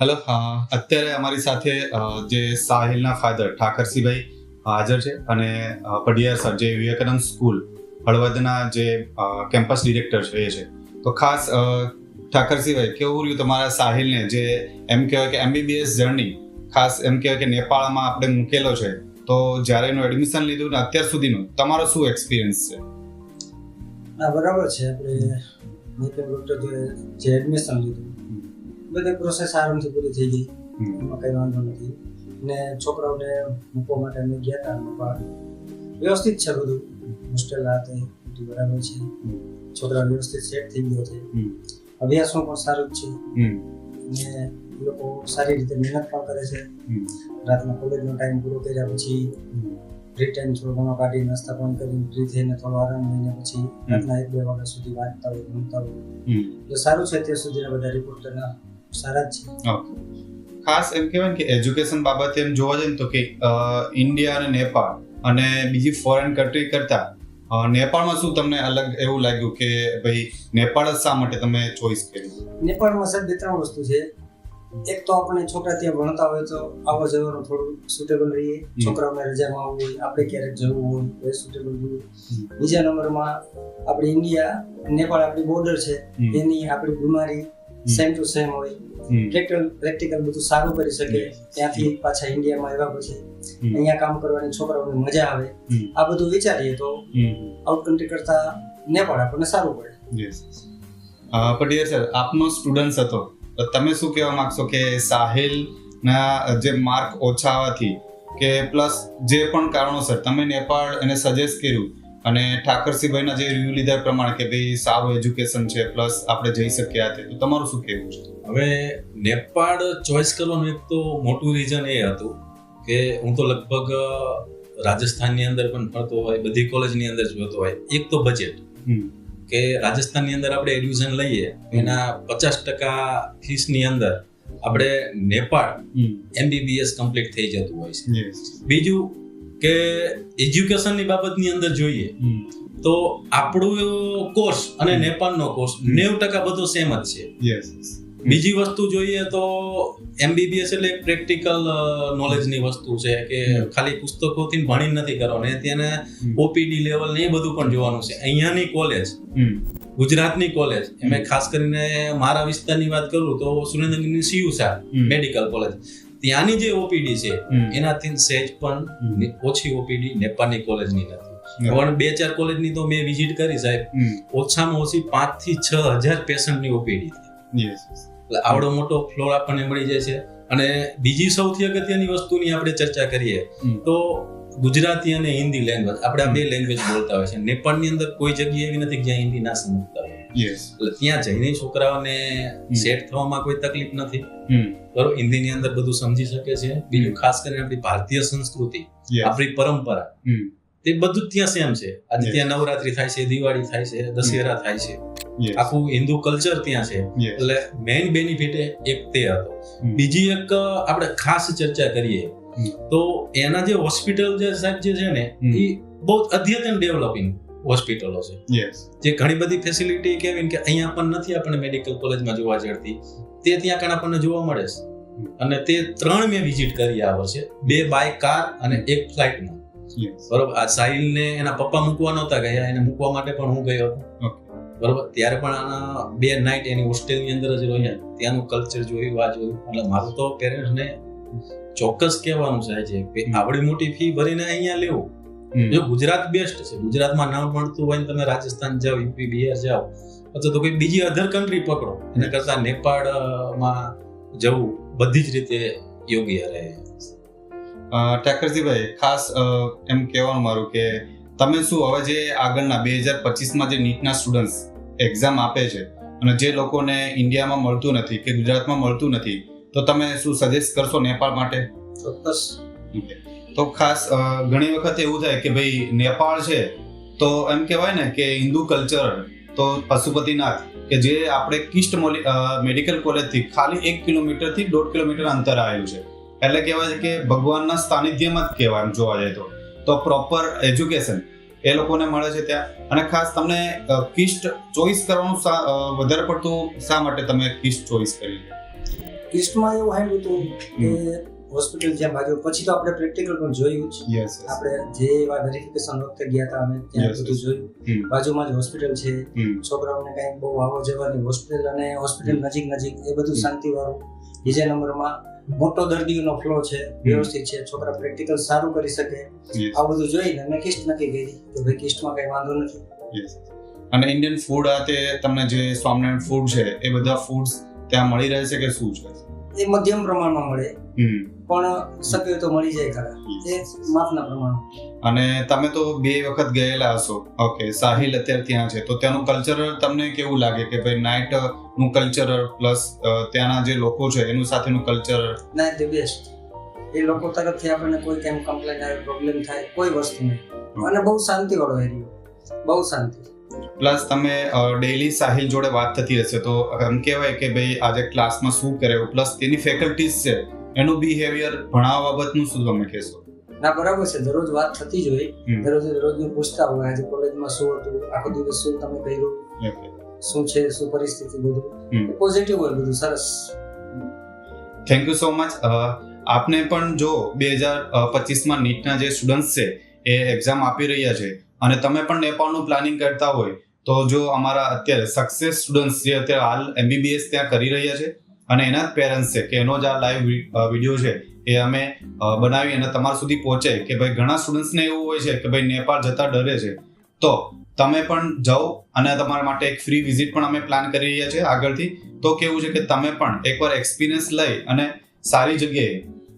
Hello, અત્યારે અમારી સાથે જે સાહિલના ફાધર ઠાકરસિંહભાઈ હાજર છે અને પડિયાર સર જે વિવેકાનંદ સ્કૂલ હળવદના જે કેમ્પસ ડિરેક્ટર છે એ છે. તો ખાસ ઠાકરસિંહભાઈ, કેવું રહ્યું તમારા સાહિલને, જે એમ કહેવાય કે MBBS જર્ની, ખાસ એમ કહેવાય કે નેપાળમાં આપણે મૂકેલો છે, તો જ્યારે એનું એડમિશન લીધું ને અત્યાર સુધીનું તમારો શું એક્સપિરિયન્સ છે? ના, બરાબર છે. આપણે ડોક્ટર જે એડમિશન લીધું બધી પ્રોસેસ આરામથી પૂરી થઈ ગઈ, એમાં કંઈ વાંધો નથી. ને છોકરાઓને મૂકવા માટે અમે ગયા હતા, વ્યવસ્થિત છે બધું, હોસ્ટેલ હાથે બધું બરાબર છે, છોકરા વ્યવસ્થિત સેટ થઈ ગયો છે, અભ્યાસમાં પણ સારું જ છે ને એ લોકો સારી રીતે મહેનત પણ કરે છે. રાતના કોલેજનો ટાઈમ પૂરો કર્યા પછી ફ્રી ટાઈમ થોડો ઘણો કાઢી નાસ્તા પાણી કરીને ફ્રી થઈને થોડો આરામ લઈને પછી રાતના 1-2 વાગ્યા સુધી વાંચતા હોય, ભણતા હોય. એટલે સારું છે, અત્યાર સુધીના બધા રિપોર્ટના સારા જ છે. ખાસ એમ કહેવાય ને કે એજ્યુકેશન બાબતે એમ જોવા જઈએ તો કે ઇન્ડિયા અને નેપાળ અને બીજી ફોરેન કન્ટ્રી કરતા નેપાળમાં શું તમને અલગ એવું લાગ્યું કે ભાઈ નેપાળ જ શા માટે તમે ચોઈસ કરી? નેપાળમાં સર 2-3 વસ્તુ છે. એક તો આપણે છોકરા ત્યાં ભણતા હોય તો આવવા જવાનું થોડું સુટેબલ રહીએ, છોકરાઓને રજામાં આવવું હોય, આપણે ક્યારેક જવું હોય એ સુટેબલ રહીએ. બીજા નંબરમાં આપણે ઇન્ડિયા નેપાળ આપણી બોર્ડર છે, એની આપણી બીમારી સેમ ટુ સેમ હોય, પ્રેક્ટિકલ બધું સારું કરી શકે. ત્યાંથી પાછા ઇન્ડિયામાં આવ્યા પછી અહીંયા કામ કરવાની છોકરાઓને મજા આવે. આ બધું વિચારીએ તો આઉટ કન્ટ્રી કરતા નેપાળ આપણને સારું પડે. પટિયાર સર, આપનો સ્ટુડન્ટ હતો, તો તમે શું કહેવા માંગશો કે સાહિલના જે માર્ક ઓછા આવવાથી કે પ્લસ જે પણ કારણોસર તમે નેપાળ એને સજેસ્ટ કર્યું અને ઠાકરસિંહભાઈના જે રિવ્યુ લીધા પ્રમાણે કે ભાઈ સારું એજ્યુકેશન છે પ્લસ આપણે જઈ શક્યા હતા, તો તમારું શું કહેવું છે? હવે નેપાળ ચોઈસ કરવાનું એક તો મોટું રીઝન એ હતું કે હું તો લગભગ રાજસ્થાનની અંદર પણ ફરતો હોય, બધી કોલેજની અંદર જોતો હોય. એક તો બજેટ, કે રાજસ્થાનની અંદર આપણે એડમિશન લઈએ એના 50% ફીસની અંદર આપણે નેપાળ MBBS કમ્પ્લીટ થઈ જતું હોય છે. બીજું કે એજ્યુકેશનની બાબતની અંદર જોઈએ તો આપણું કોર્સ અને નેપાળનો કોર્સ 90% બધો સેમ જ છે. બીજી વસ્તુ જોઈએ તો MBBS એટલે પ્રેક્ટિકલ નોલેજની વસ્તુ છે કે ખાલી પુસ્તકોથી ભણી નથી કરવાનું, ત્યાં OPD લેવલ ને એ બધું પણ જોવાનું છે. અહીંયાની કોલેજ, ગુજરાતની કોલેજ, એમાં ખાસ કરીને મારા વિસ્તારની વાત કરું તો સુરેન્દ્રનગરની CUSA મેડિકલ કોલેજ, ત્યાંની જે OPD છે એનાથી સહેજ પણ ઓછી OPD નેપાળની કોલેજની નથી. પણ 2-4 કોલેજની તો મેં વિઝિટ કરી સાહેબ, ઓછામાં ઓછી 5 થી 6 હજાર પેશન્ટની OPD છે. એટલે આવડો મોટો ફ્લોર આપણને મળી જાય છે. અને બીજી સૌથી અગત્યની વસ્તુની આપણે ચર્ચા કરીએ તો ગુજરાતી અને હિન્દી લેંગ્વેજ, આપણે આ 2 લેંગ્વેજ બોલતા હોય છે. નેપાળની અંદર કોઈ જગ્યા એવી નથી જ્યાં હિન્દી ના સમજતા હોય. એટલે ત્યાં જઈને છોકરાઓને સેટ થવામાં કોઈ તકલીફ નથી, બરોબર, હિન્દીની અંદર બધું સમજી શકે છે. બીજું ખાસ કરીને આપણી ભારતીય સંસ્કૃતિ, આપણી પરંપરા, તે બધું ત્યાં સેમ છે. આજે ત્યાં નવરાત્રી થાય છે, દિવાળી થાય છે, દશેરા થાય છે, આખું હિન્દુ કલ્ચર ત્યાં છે. એટલે મેઇન બેનિફિટ એક તે હતો. બીજી એક આપણે ખાસ ચર્ચા કરીએ તો એના જે હોસ્પિટલ જે સાહેબ જે છે ને એ બહુ અદ્યતન ડેવલપિંગ હોસ્પિટલો છે, જે ઘણી બધી ફેસિલિટી કેવી કે અહીંયા પણ નથી આપણને મેડિકલ કોલેજમાં જોવા જડતી, તે ત્યાં કણ આપણને જોવા મળે છે. અને તે 3 મેં વિઝિટ કરી આ વર્ષે, 2 બાય કાર અને 1 ફ્લાઇટમાં. બરોબર, આ સાહિલને એના પપ્પા મૂકવા નહોતા ગયા, એને મૂકવા માટે પણ હું ગયો હતો. બરોબર, ત્યારે પણ આના 2 નાઇટ એની હોસ્ટેલની અંદર જ રહ્યા, ત્યાંનું કલ્ચર જોયું, આ જોયું. એટલે મારું તો પેરેન્ટ્સને ચોક્કસ કહેવાનું છે કે આવડી મોટી ફી ભરીને અહીંયા લેવું, જો ગુજરાત બેસ્ટ છે. ગુજરાતમાં ન ભણતું હોય ને તમે રાજસ્થાન જાઓ, UP, બિહાર જાઓ, અથવા તો કોઈ બીજી અધર કન્ટ્રી પકડો, એના કરતા નેપાળમાં જવું બધી જ રીતે યોગ્ય રહે. ઠાકરસિંહભાઈ, ખાસ એમ કહેવાનું મારું કે તમે શું હવે જે આગળના 2025માં જે નીટના સ્ટુડન્ટ્સ એક્ઝામ આપે છે અને જે લોકોને ઇન્ડિયામાં મળતું નથી કે ગુજરાતમાં મળતું નથી, તો તમે શું સજેસ્ટ કરશો નેપાળ માટે? ચોક્કસ. તો ખાસ ઘણી વખત એવું થાય કે ભાઈ નેપાળ છે તો એમ કહેવાય ને કે હિન્દુ કલ્ચર, તો પશુપતિનાથ કે જે આપણે કિસ્ટ મેડિકલ કોલેજથી ખાલી 1 કિલોમીટરથી 1.5 કિલોમીટર અંતર આવેલું છે. એટલે કહેવાય છે કે ભગવાનના સાનિધ્યમાં જ કહેવાય એમ જોવા જાય તો પ્રોપર એજ્યુકેશન એ લોકોને મળે છે ત્યાં. અને ખાસ તમને કિસ્ટ ચોઈસ કરવાનું વધારે પડતું શા માટે તમે કિસ્ટ ચોઈસ કરી? ઈસ્ટમાં એવું હાલ્યું હતું કે હોસ્પિટલ જ્યાં બાજુ પછી તો આપણે પ્રેક્ટિકલ પણ જોયું જ. યસ આપણે જે એવા વેરિફિકેશન વખતે ગયા હતા અમે ત્યાં Yes, બધું જોયું. બાજુમાં જ હોસ્પિટલ છે, છોકરાઓને કઈ બહુ આવો જવાની હોસ્પિટલ અને હોસ્પિટલ નજીક એ બધું શાંતિવાળું. બીજા નંબરમાં મોટો દર્દીઓનો ફ્લો છે, વ્યવસ્થિત છે, છોકરા પ્રેક્ટિકલ સારું કરી શકે. આ બધું જોઈને અમે કિસ્ટ નક્કી કરી કે ભાઈ કિસ્ટમાં કઈ વાંધો નથી. અને ઇન્ડિયન ફૂડ આ તે તમને જે સ્વામિનારાયણ ફૂડ છે એ બધા ફૂડ્સ ત્યાં મળી રહે છે કે શું છે? એ મધ્યમ પ્રમાણમાં મળે પણ શક્ય તો મળી જાય ખરા, એ માપના પ્રમાણમાં. અને તમે તો 2 વખત ગયેલા હશો. ઓકે, સાહિલ અત્યારે ત્યાં છે તો ત્યાંનું કલ્ચર તમને કેવું લાગે કે ભાઈ નાઇટ નું કલ્ચર પ્લસ ત્યાંના જે લોકો છે એનું સાથેનું કલ્ચર? ના, ધ બેસ્ટ. એ લોકો તરફથી આપણને કોઈ કેમ કમ્પ્લેન્ટ આવે, પ્રોબ્લેમ થાય, કોઈ વસ્તુ નહીં. અને બહુ શાંતિવાળો એરિયો, બહુ શાંતિ. પ્લસ તમે ડેઈલી સાહિલ જોડે વાત થતી હશે તો એમ કહેવાય કે ભાઈ આજે ક્લાસમાં શું કરે, પ્લસ તેની ફેકલ્ટીઝ છે એનું બિહેવિયર ભણાવવા બાબતનું શું તમે કહેશો? ના, બરાબર છે, દરરોજ વાત થતી જ હોય. દરરોજનું પૂછતા હોય આજે કોલેજમાં શું હતું, આખો દિવસ શું તમે કર્યું, શું છે, શું પરિસ્થિતિ, બધું પોઝિટિવ હોય, બધું સરસ. Thank you so much. આપને પણ જો 2025માં નીટના જે સ્ટુડન્ટ્સ છે એ એક્ઝામ આપી રહ્યા છે અને તમે પણ નેપાળનું પ્લાનિંગ કરતા હોય તો જો અમારા અત્યારે સક્સેસ સ્ટુડન્ટ્સ જે અત્યારે હાલ MBBS ત્યાં કરી રહ્યા છે અને એના જ પેરેન્ટ્સ છે કે એનો જ આ લાઈવ વિડીયો છે એ અમે બનાવી અને તમારા સુધી પહોંચે કે ભાઈ ઘણા સ્ટુડન્ટ્સને એવું હોય છે કે ભાઈ નેપાળ જતા ડરે છે, તો તમે પણ જાઓ અને તમારા માટે એક ફ્રી વિઝિટ પણ અમે પ્લાન કરી રહ્યા છીએ આગળથી. તો કેવું છે કે તમે પણ એકવાર એક્સપિરિયન્સ લઈ અને સારી જગ્યાએ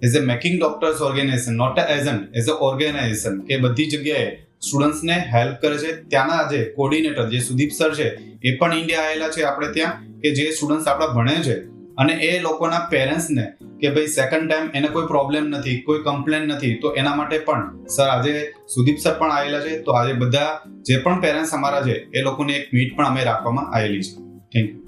as a making doctors organisation, not as a organisation કે બધી જગ્યાએ સ્ટુડન્ટ્સને હેલ્પ કરે છે. ત્યાંના જે કોર્ડિનેટર જે સુદીપ સર છે એ પણ ઇન્ડિયા આવેલા છે આપણે ત્યાં, કે જે સ્ટુડન્ટ્સ આપણા ભણે છે અને એ લોકોના પેરેન્ટ્સને કે ભાઈ સેકન્ડ ટાઈમ એને કોઈ પ્રોબ્લેમ નથી, કોઈ કમ્પ્લેન નથી, તો એના માટે પણ સર આજે સુદીપ સર પણ આવેલા છે. તો આજે બધા જે પણ પેરેન્ટ્સ અમારા છે એ લોકોની એક મીટ પણ અમે રાખવામાં આવેલી છે. Thank you.